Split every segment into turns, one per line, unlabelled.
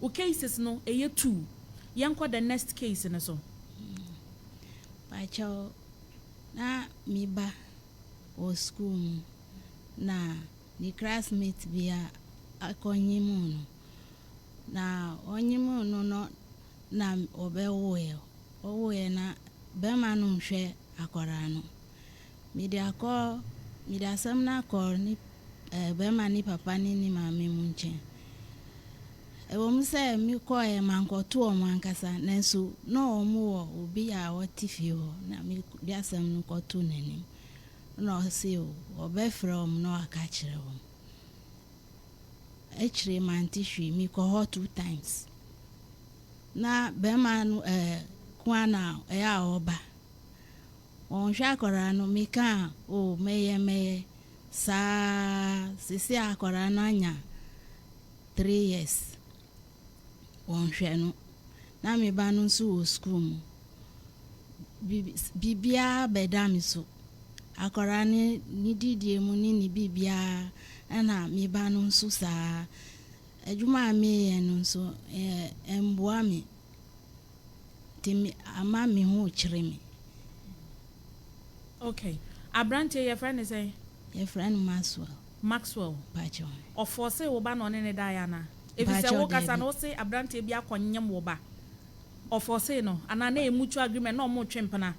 o cases no eye 2 yanko the next case no so
pacho na mi ba o school na ni classmate bia akonyimu no na onyimu no na obewoe na be manu hwe akora no mi dia sam na kor ni be mani papa ni mama mu nche ewo mu se mi ko e mankoto o mankasa nanso no omo wo obi a wotifio na mi dia sam no koto nanim no se o obe from no aka kire wo echire mantihwi mi ko ho 2 times na be manu kwana ya oba on hwa akora no mi ka o meye sa sisi akora no anya 3 years on hwe no na mi ba no so school mu bibia bedami so akora ni didie mu ni bibia na mi ba no so sa adwuma mi no so emboa mi timi ama mi ho kire mi.
Okay, abrante your friend is say
your friend Maxwell pacho
o force wo ba no ne Diana if you say wo kasa no say abrante bia konyem wo ba o force no ana na mutual agreement no mo twempana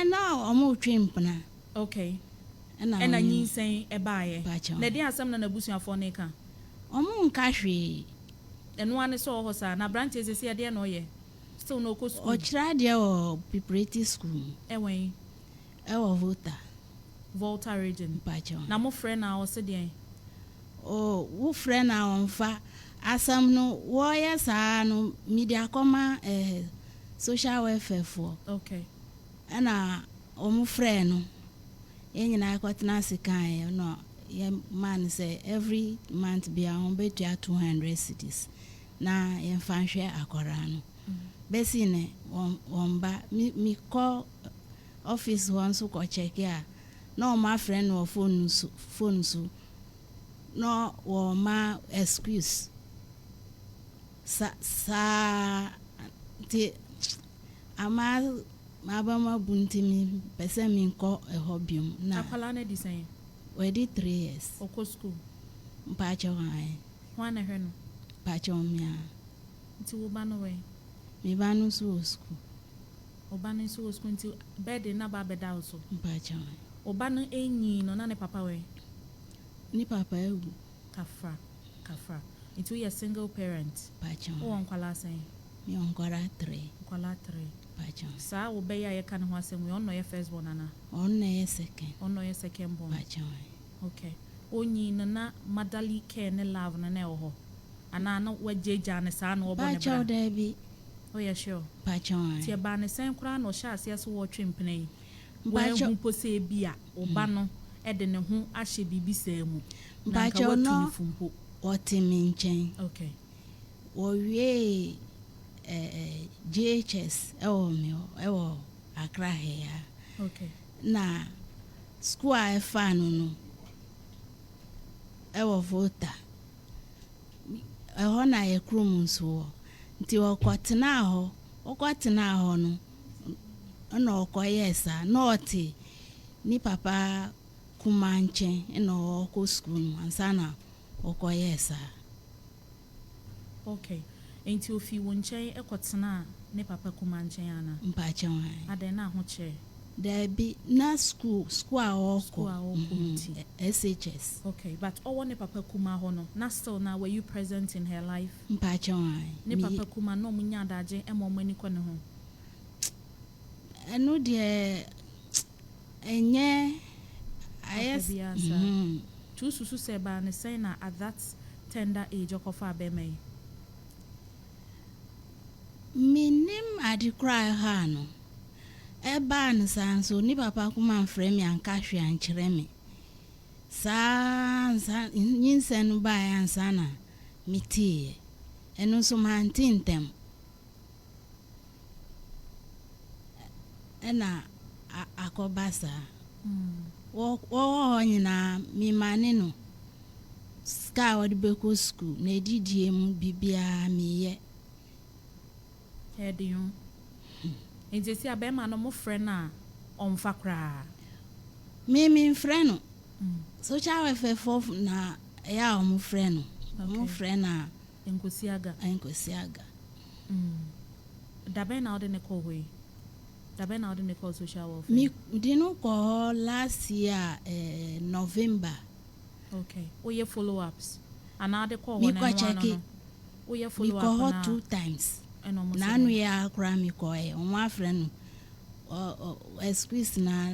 no o mo twempana.
Okay, ena nyinsen e baaye na dia asem na nabusuafo ne ka
o mo nka hwe
eno ane so ho sa na abrante sese de no ye still no ko school
o kira de o preparatory school
ewen
ewo
Volta region
pacho
na mo friend na o se de
o wo friend na onfa asam no wo ye sa no media koma social welfare for
okay
ana o mo friend no enyina kwatena sikan no ye man say every month be on betua 200 cedis na ye fanhwe akora no besi ne womba mi call office once ko check ya no my friend no phone so no wo ma excuse sa ti ama mabama buntimi pese mi ko hobium na
akwala na design
we did 3 years
oko school
mpacho hai
wana hwe no
pacho mia
nti wo ba no we
mi ba no so school
oba no so school nti bed na ba beda so
mpacho
oba no enyi no na ne papa we
ni papa ewu
kafra nti we a single parent
pacho
wo nkwala sen
mi onkora 3
nkwala 3 pacho sa wo be ya ye kan ho asem we onno ye first born ana
onno ye second
born
pacho
okay onyi na madali care ne love na ne ho ana na wajeja ne sa na obo ne bra
pacho debi
oh yeah sure
pacho
tie ba ne sen kura no sha ase so wo twempene pacho hu pose bia oba no e de ne ho ahye bibi sa mu
pacho no otiminchen
okay
owie JHS ewo Accra here
okay
na school afanu no ewo Volta eho na ekrum nso nti okotena ho no na okoyesa noti ni papa kumanche no oko school ansana okoyesa
okay enti ofi wonchen ekotena ne papa kumanche ana
mpache wan
ade na ho che
there be na school a oko SHS
okay but owo ne papa kuma ho no na still now were you present in her life
mpache wan
ne papa kuma no munya adaje e mo mani ko ne ho
eno de enye ayes
tu susu se ba ne say na at that tender age okofa be me
minim adikra ha no eba nsanso ni papa kuma frame anka hwe ankere me sa nyinsen ba ya ansana mitie eno so mantintem ena akobasa wo nyina mi mane no ska wodi beko school na didie mu bibia mi
Head you. And they say a bema no more friend na on fakra.
Me friend no. Social welfare for na ya omu friend no. Omu friend na
Nkosiaga. Dabe na ode ne call we. Dabe na ode ne call social welfare.
Me didn't call last year November.
Okay. Oye follow ups. And now they call
Me
one
ko check it.
Oye
We
follow
call her
up
2 times.
na
Na ya kra me call e. Omo friend no. Excuse na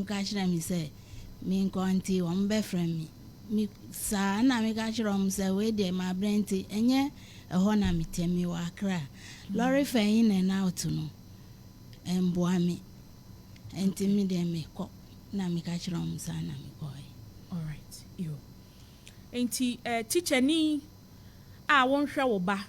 ka kire me say me nko anti omo be friend me. Me sa na me ka kire omo say we dey my brenti enye eho na me temi wa kra. Lorry fayin na out no. Emboa me. Enti me dey me ko na me ka kire omo sa na me call.
All right. You. Enti teacher ni a wonhwe wo ba.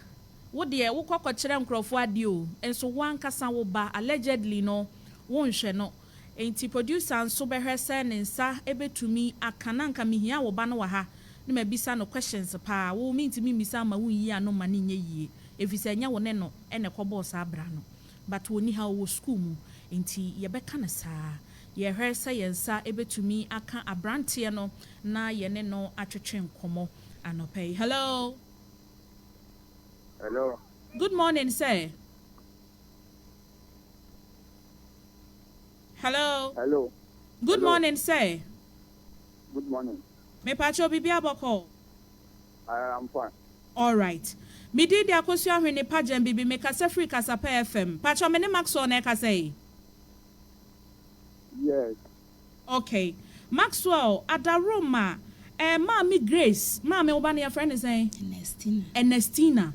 Wo de wo kokokire nkrofo ade o. Enso wan kasa wo ba allegedly no wonhwe no. Enti producer nso behwe se ne nsa ebetumi akana nka mehia wo ba no wa ha. Ne mabisa no questions pa. Wo minti mimisa ma wo yi ano ma ne nye yie. Efise nya wo ne no ene kobo sa abra no. But woni ha wo school mu. Enti ye beka na saa. Ye hwe se yensa ebetumi aka abrantie no na ye ne no atwetwe nkomo anopai. Hello.
Hello.
Good morning, sir. Hello.
Hello.
Good
Hello.
morning, sir.
Good morning.
Me pacho bibi aboko.
I am fine.
All right. Me di akosu ahwene pagem bibi me kasa free kasa pa FM. Pacho me ne Maxwell na kasa yi.
Yes.
Okay. Maxwell adaroma Mami Grace, Mami obani your friend is saying Ernestina.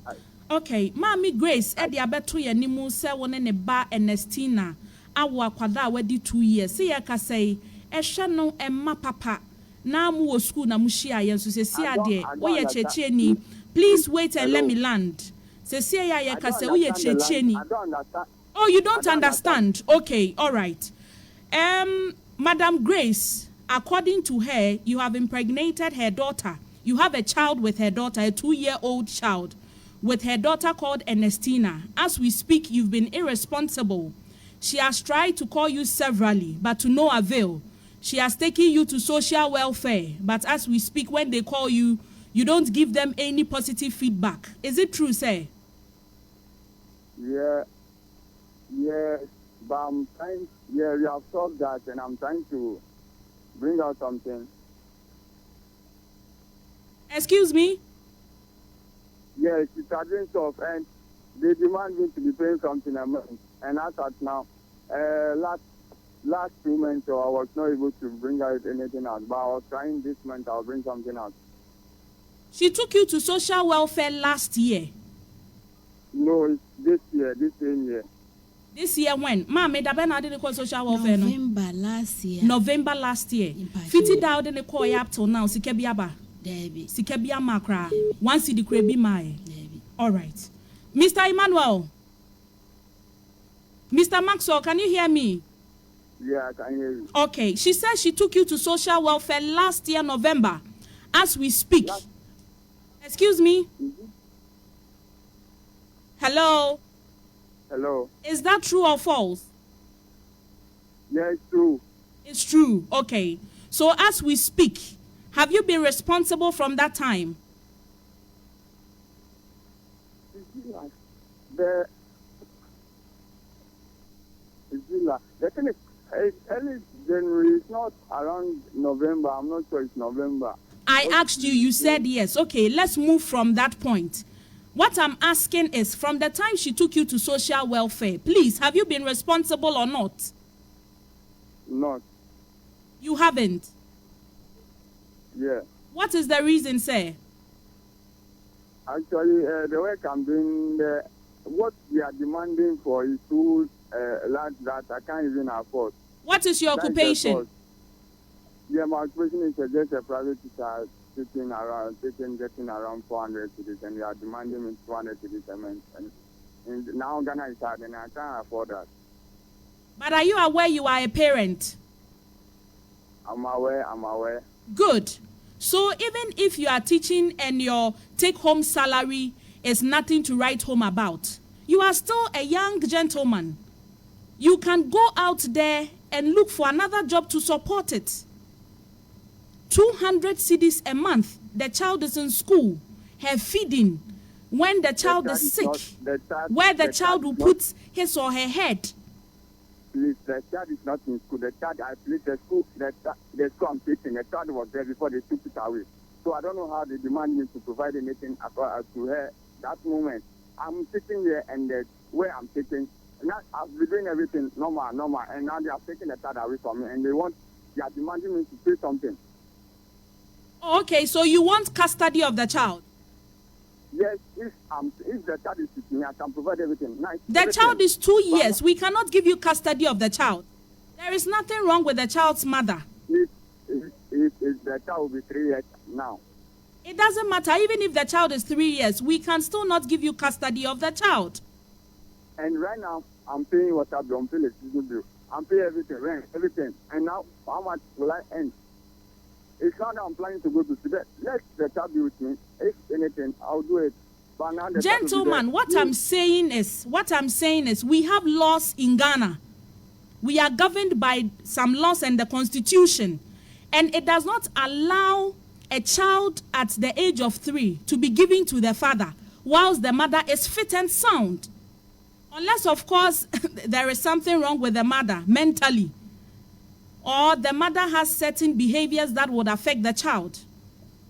Okay, Mami Grace e de abeto ye nimu se woni ne ba Ernestina awo akwada wadi 2 years. Se ye ka say e hwe no emma papa na mu wo school na mu hia ye so se si ade wo ye cheche ni. Please wait and let me land. Se si ya ye ka say wo ye cheche ni.
I don't understand.
Oh, you don't understand. Okay, all right. Madam Grace, according to her, you have impregnated her daughter. You have a child with her daughter, a 2-year-old child with her daughter called Ernestina. As we speak, you've been irresponsible. She has tried to call you severally, but to no avail. She has taken you to social welfare, but as we speak, when they call you, you don't give them any positive feedback. Is it true, sir?
Yeah. Yes. But I'm trying. Yeah, we have solved that, and I'm trying to bring out something.
Excuse me?
Yes, it's a drink of, and they demand me to be paying something a month. And as at now, last 2 months, so I was not able to bring out anything out. But I was trying this month, I'll bring something out.
She took you to social welfare last year.
No, it's this year, this same year.
This year when? Mama, da ben didn't call social welfare no.
November last year.
Fiti da didn't call you up till now. Sikebiaba.
Debbie.
Sikebiama kra. Once the krebi mai.
Debbie.
All right. Mr. Emmanuel. Mr. Maxwell, can you hear me?
Yeah, I can hear you.
Okay. She says she took you to social welfare last year, November. As we speak. Excuse me?
Mm-hmm.
Hello?
Hello.
Is that true or false?
Yeah, it's true.
It's true. Okay. So as we speak, have you been responsible from that time?
The thing is, early January, it's not around November. I'm not sure it's November.
I asked you, you said yes. Okay, let's move from that point. What I'm asking is, from the time she took you to social welfare, please, have you been responsible or not?
Not.
You haven't?
Yeah.
What is the reason, sir?
Actually, the work I'm doing, what we are demanding for is too large that I can't even afford.
What is your occupation?
Yeah, my occupation is just a private teacher. Getting around 400 cities, and we are demanding me 200 cities a month. And now Ghana is hard, and I can't afford that.
But are you aware you are a parent?
I'm aware.
Good. So even if you are teaching and your take-home salary is nothing to write home about, You are still a young gentleman. You can go out there and look for another job to support it. 200 cedis a month. The child is in school, her feeding. When the child is sick, where the child will put his or her head.
Please, the child is not in school. The child, I believe the school I'm teaching, the child was there before they took it away. So I don't know how they demand me to provide anything to her that moment. I'm sitting there and the way I'm taking, now I've been doing everything normal, and now they are taking the child away from me and they are demanding me to pay something.
Okay, so you want custody of the child?
Yes, if the child is with me, I can provide everything. Nice.
The child is 2 years. We cannot give you custody of the child. There is nothing wrong with the child's mother.
If the child will be 3 years now.
It doesn't matter. Even if the child is 3 years, we can still not give you custody of the child.
And right now, I'm paying water bill, I'm paying electricity bill, I'm paying everything, rent, everything. And now, how much will I earn? It's not that I'm planning to go to Tibet. Let the child be with me. If anything, I'll do it. But now
gentlemen, what I'm saying is, we have laws in Ghana. We are governed by some laws and the Constitution. And it does not allow a child at the age of 3 to be given to the father whilst the mother is fit and sound. Unless, of course, there is something wrong with the mother mentally. Or the mother has certain behaviors that would affect the child.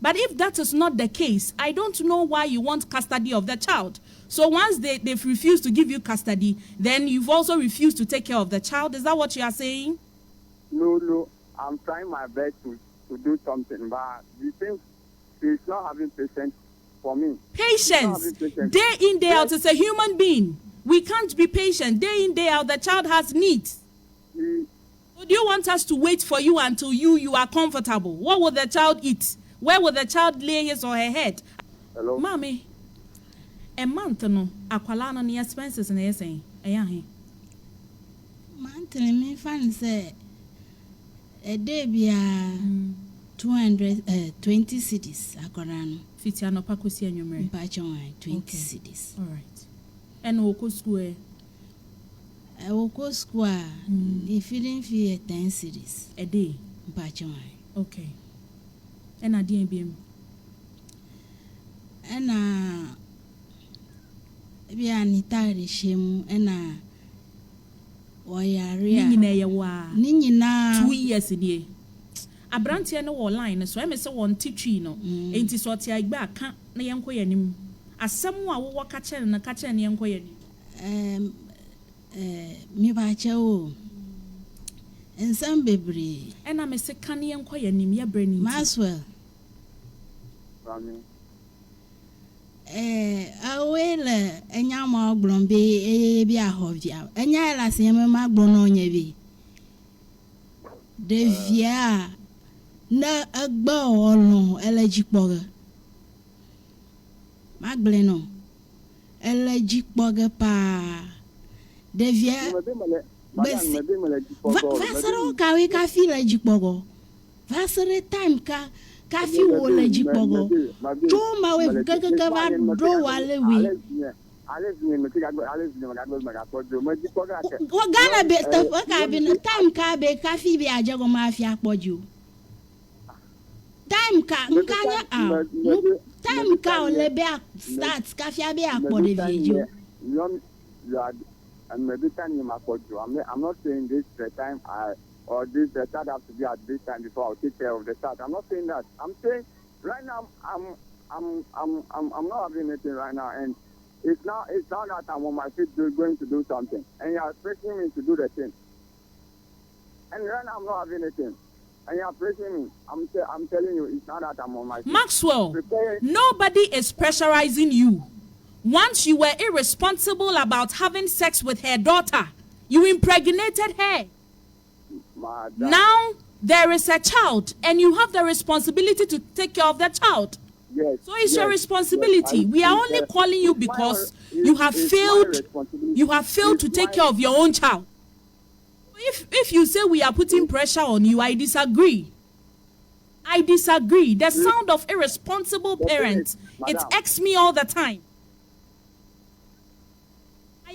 But if that is not the case, I don't know why you want custody of the child. So once they've refused to give you custody, then you've also refused to take care of the child. Is that what you are saying?
No. I'm trying my best to do something, but you think she's not having patience for me.
Patience. Day in, day out, it's a human being. We can't be patient. Day in, day out, the child has needs. So do you want us to wait for you until you are comfortable? What will the child eat? Where will the child lay his or her head?
Hello?
Mommy, a month no, akwala no ni expenses na yesen. Eya he.
Monthly me fan say a day bia 220 cedis akwala no.
Fiti anopa kosi anwumre.
Mpacho 20 cedis.
All right. And woko school
woko school the feeding fee 10 cedis
a day.
Mpacho.
Okay. And a DMBM.
And bia ni tare shemu na oyaria.
Ni nyina ye wa.
Ni nyina
2 years nie. Abrantie no online so em say won titwi no. Enti so tie agba aka na yenko yanim. Asem a wo ka kire na ka kire na yenko yanim.
Mi ba che o. Ensam bebre.
Ena me se kan yenko yanim ya brani.
Maswell. Awele enya ma ogbon be bi ahovia. Enya la se ma gbon no nya bi. De via na agba olun elejipoga. Magle no. Elejipoga pa. De via Vasaro ka we ka fi lejipogo. Vasare time ka fi wo lejipogo. Choma we gaga ba do wale we. Ghana be ka be time ka be ka fi be ajago mafia akpoju. Time ka nkanya time ka ole be start ka fi be akpo de video.
And maybe time you I'm not saying this the time or this the child has to be at this time before I'll take care of the child. I'm not saying that. I'm saying right now I'm not having anything right now, and it's not that I'm on my feet going to do something, and you're expecting me to do the thing. And right now I'm not having anything, and you're pressing me. I'm telling you, it's not that I'm on my feet.
Maxwell, nobody is pressurizing you. Once you were irresponsible about having sex with her daughter, you impregnated her. Now there is a child and you have the responsibility to take care of the child.
Yes,
so it's your responsibility. We are only calling you because you have failed to take care of your own child. If you say we are putting pressure on you, I disagree. The sound of irresponsible parents, it irks me all the time.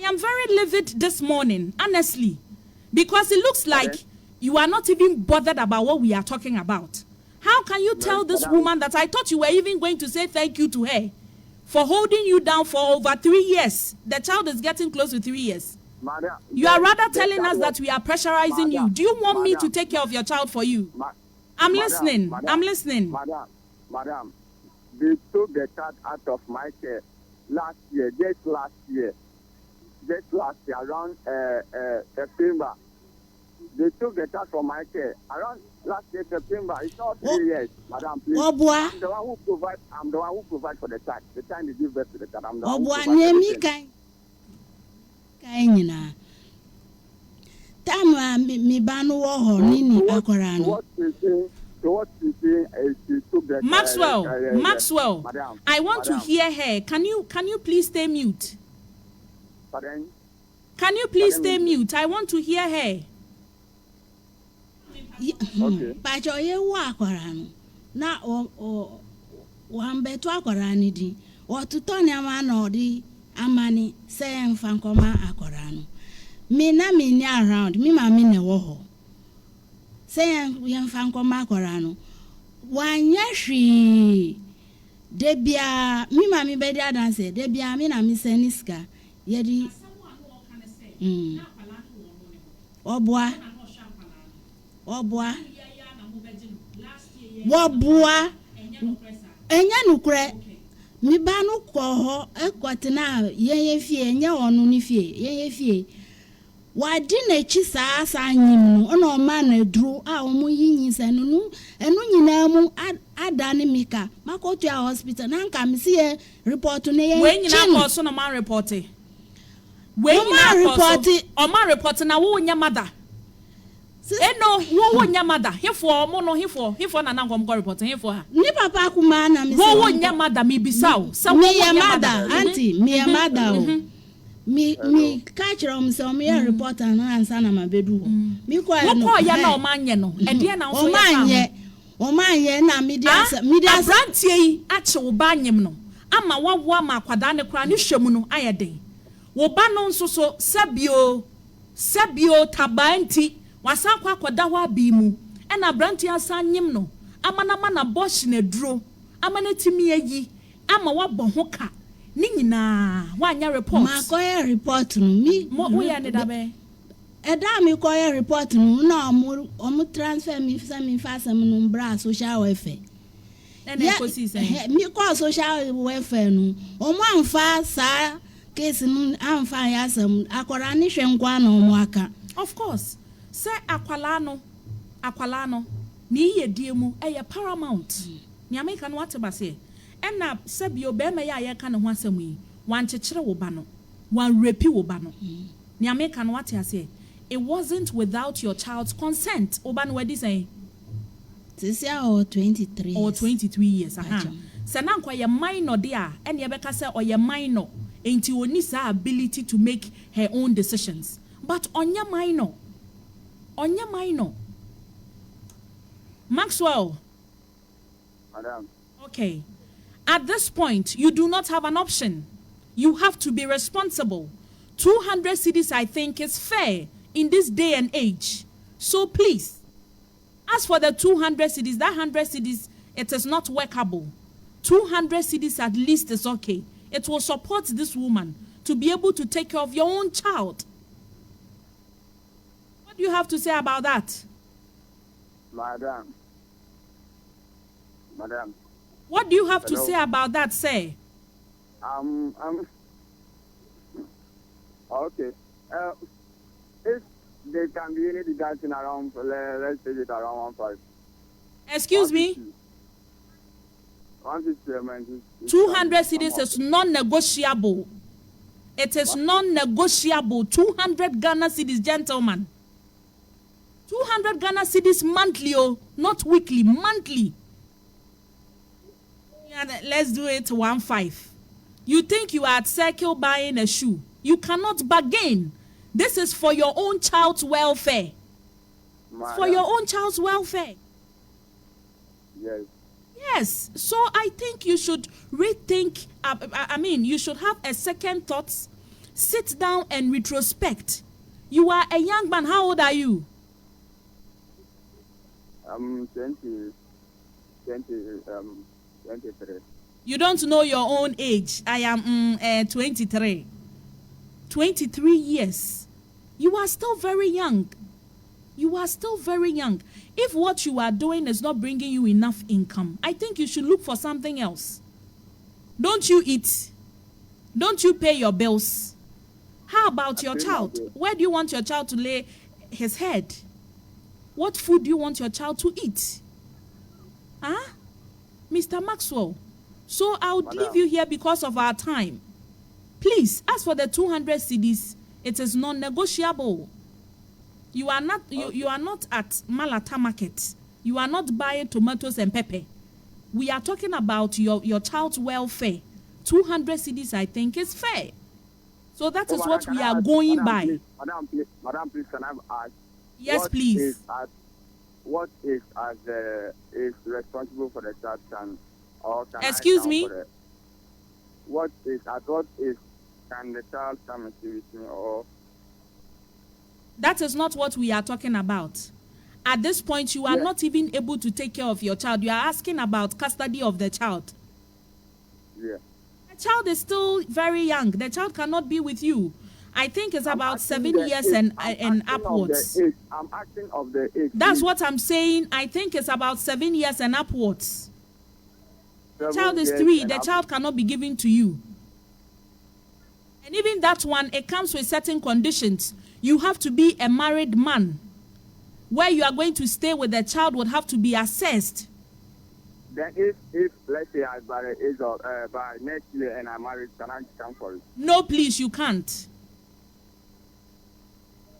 am very livid this morning, honestly, because it looks like you are not even bothered about what we are talking about. How can you tell this woman that I thought you were even going to say thank you to her for holding you down for over 3 years? The child is getting close to 3 years.
Madam,
You are rather telling us that we are pressurizing you. Do you want me to take care of your child for you? I'm listening. I'm listening.
Madam, they took the child out of my care just last year, around September. They took the child from my care around last year, September. It's not 3 years, madam, please. I'm the one who provides for the child. The time they give birth to the child, I'm the one who provides for the child.
Maxwell,
madam,
I want to hear her. Can you please stay mute?
Pardon?
Can you please stay mute? I want to hear her.
Pacho ye wa akwara no na o wambeto akwara ni di otuto ni ama na odi amani se mfa nkoma akwara no me na me ni around me ma me ne wo ho se ye mfa nkoma akwara no wanya hwi de bia me ma me be di adanse de bia me na me seniska ye di obwa wabua enya nukure mi ba no ko ho ekotena ye fie enya onu ni fie ye fie wadi na chi saa anyim no ona o ma na duru a o mu yinyi sanu no enu nyina mu ada ne mika makoto a hospital na nka mi sie report ne ye
we nyina ko so no man report we nyina report o man report na wo nya mother eno wo nya mother hefo mo no hefo na nankom go report hefo ha
ni papa kuma na mi
wo nya mother mi bisaw se wo
nya mother auntie mi mother o mi catch rom so mi report na ansa na mabedu ho mi ko ya no
wo ko ya na o manye no e de na so
ya o manye na media
abrantie yi ache wo ba anyem no ama wawo ama akwada ne kra ne hwemu no ayeden wo ba no nso so sabio tabanti wasa kwa akwada ho abi mu e na abrantie asanyem no amana na bosh na duro amana timi ayi ama wabɔ ho ka ni nyina wanya report
ma ko ya report no mi
wo ya ne dabe
eda mi ko ya report no na omu transfer mi fa sam no bra social welfare
na ko si say
mi ko social welfare no omu amfa sa case no amfa ya sam akora ni hwe nkwa na omu aka
of course say akwala no ni yedie mu eye paramount ni ameka no wate base ena sabio be ma ya ka ne ho asem yi wan chechire wo ba no wan repi wo ba no ni ameka no wate ase it wasn't without your child's consent oba no wadi say
this year or 23
or 23 years se na nkwa ye minor dia ene ye beka say o ye minor enti oni sa ability to make her own decisions but onya minor Maxwell.
Madam.
Okay. At this point, you do not have an option. You have to be responsible. 200 cedis, I think, is fair in this day and age. So please, as for the 200 cedis, that 100 cedis, it is not workable. 200 cedis at least is okay. It will support this woman to be able to take care of your own child. What do you have to say about that?
Madam.
What do you have to say about that, sir?
Okay. If there can be any deduction around, let's say it around 150.
Excuse me?
150.
200 cedis is non-negotiable. It is non-negotiable. 200 Ghana cedis, gentlemen. 200 Ghana cedis monthly, not weekly, monthly. Yeah, let's do it 1.5. You think you are at Circle buying a shoe? You cannot bargain. This is for your own child's welfare. For your own child's welfare.
Yes.
Yes. So I think you should rethink. You should have a second thoughts. sit down and retrospect. You are a young man. How old are you?
23.
You don't know your own age. I am 23. 23 years. You are still very young. You are still very young. If what you are doing is not bringing you enough income, I think you should look for something else. Don't you eat? Don't you pay your bills? How about your child? Where do you want your child to lay his head? What food do you want your child to eat? Huh? Mr. Maxwell. So I would leave you here because of our time. Please, as for the 200 cedis, it is non-negotiable. You are not you are not at Malata Market. You are not buying tomatoes and pepper. We are talking about your child's welfare. 200 cedis, I think, is fair. So that is what we are going by.
Madam, please, can I ask?
Yes, please.
What is responsible for the child can
Excuse me?
What is can the child come and see with me or?
That is not what we are talking about. At this point, you are not even able to take care of your child. You are asking about custody of the child.
Yeah.
The child is still very young. The child cannot be with you. I think it's about 7 years and upwards.
I'm asking of the age.
That's what I'm saying. I think it's about 7 years and upwards. The child is 3. The child cannot be given to you. And even that one, it comes with certain conditions. You have to be a married man. Where you are going to stay with the child would have to be assessed.
Then if let's say I by the age of by next year and I'm married, can I come for it?
No, please, you can't.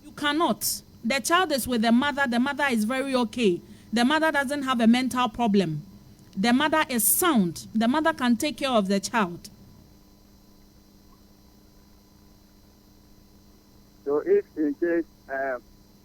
You cannot. The child is with the mother. The mother is very okay. The mother doesn't have a mental problem. The mother is sound. The mother can take care of the child.
So if in case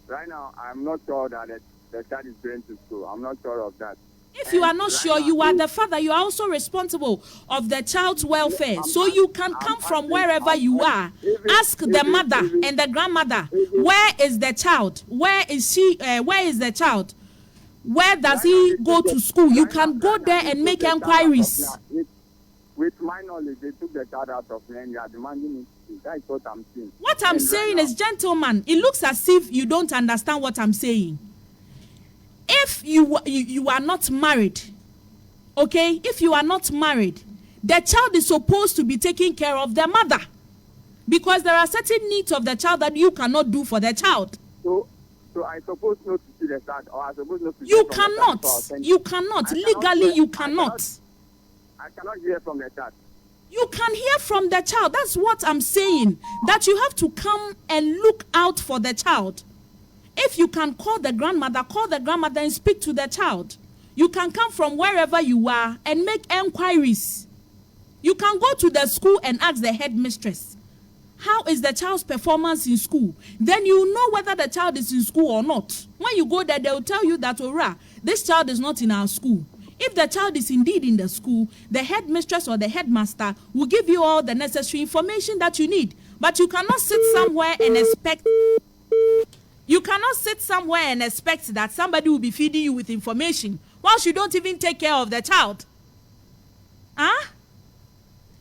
right now I'm not sure that the child is going to school, I'm not sure of that.
If you are not sure, you are the father. You are also responsible of the child's welfare. So you can come from wherever you are. Ask the mother and the grandmother, where is the child? Where is she? Where is the child? Where does he go to school? You can go there and make inquiries.
With my knowledge, they took the child out of me and they are demanding it. That's what I'm saying.
What I'm saying is, gentlemen, it looks as if you don't understand what I'm saying. If you are not married, okay? If you are not married, the child is supposed to be taking care of the mother. Because there are certain needs of the child that you cannot do for the child.
So I suppose not to see the child, or I suppose not to
You cannot. You cannot. Legally, you cannot.
I cannot hear from the child.
You can hear from the child. That's what I'm saying. That you have to come and look out for the child. If you can call the grandmother and speak to the child. You can come from wherever you are and make inquiries. You can go to the school and ask the headmistress, how is the child's performance in school? Then you know whether the child is in school or not. When you go there, they will tell you that, this child is not in our school. If the child is indeed in the school, the headmistress or the headmaster will give you all the necessary information that you need. But you cannot sit somewhere and expect... You cannot sit somewhere and expect that somebody will be feeding you with information whilst you don't even take care of the child. Huh?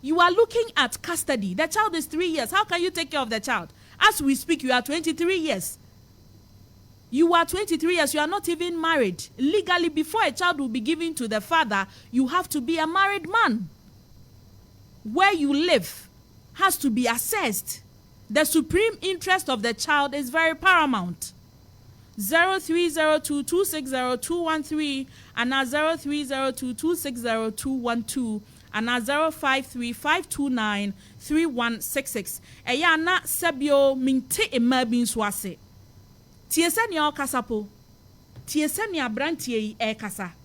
You are looking at custody. The child is 3 years. How can you take care of the child? As we speak, you are 23 years. You are 23 years. You are not even married. Legally, before a child will be given to the father, you have to be a married man. Where you live has to be assessed. The supreme interest of the child is very paramount. 0302260213 and 0302260212 and 0535293166. Eya na sebio minte ema bi nso ase. Tie se ne o kasa po. Tie se ne abrantie yi e kasa.